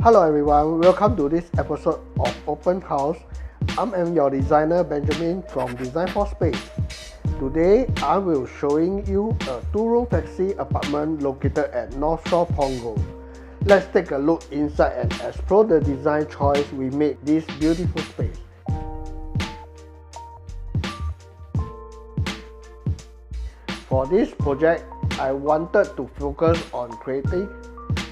Hello everyone, welcome to this episode of Open House. I'm your designer Benjamin from Design for Space. Today I will showing you a 2-room flexi apartment located at Northshore Punggol. Let's take a look inside and explore the design choice we made this beautiful space. For this project, I wanted to focus on creating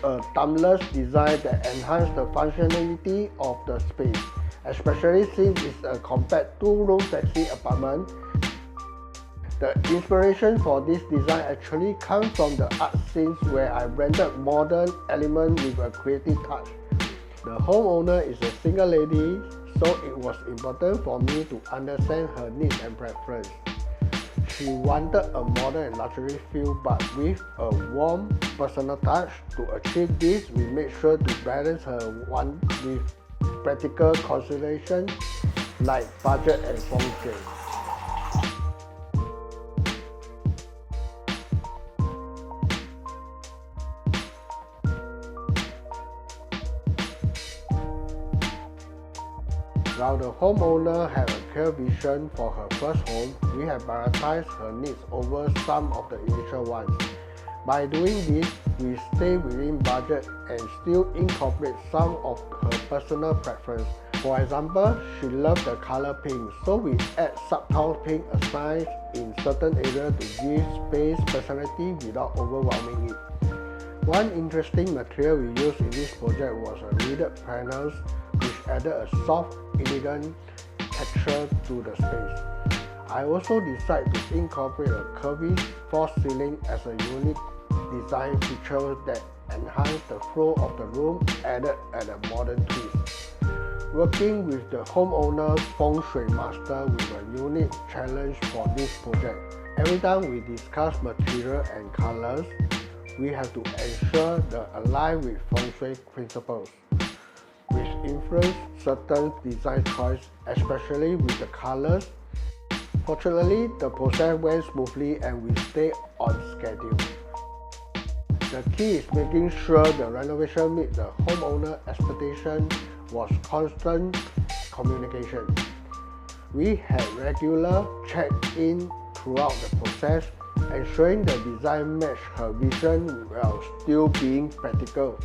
a timeless design that enhances the functionality of the space, especially since it's a compact 2-room flexi apartment. The inspiration for this design actually comes from the art scenes where I blended modern elements with a creative touch. The homeowner is a single lady, so it was important for me to understand her needs and preferences. She wanted a modern and luxury feel but with a warm personal touch. To achieve this, we made sure to balance her want with practical considerations like budget and function. While the homeowner had a clear vision for her first home, we have prioritized her needs over some of the initial ones. By doing this, we stay within budget and still incorporate some of her personal preference. For example, she loved the color pink, so we add subtle pink accents in certain areas to give space personality without overwhelming it. One interesting material we used in this project was a reeded panels, which added a soft, elegant texture to the space. I also decided to incorporate a curvy false ceiling as a unique design feature that enhanced the flow of the room, added a modern twist. Working with the homeowner's feng shui master with a unique challenge for this project. Every time we discuss material and colors, we have to ensure they align with feng shui principles, which influence certain design choices, especially with the colors. Fortunately, the process went smoothly and we stayed on schedule. The key is making sure the renovation meets the homeowner expectation was constant communication. We had regular check-in throughout the process, ensuring the design matched her vision while still being practical.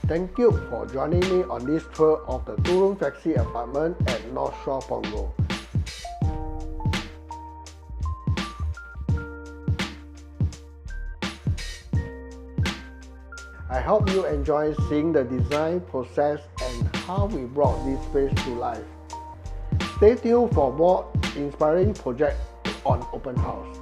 Thank you for joining me on this tour of the 2-room flexi apartment at Northshore Punggol. I hope you enjoy seeing the design process and how we brought this space to life. Stay tuned for more inspiring projects on Open House.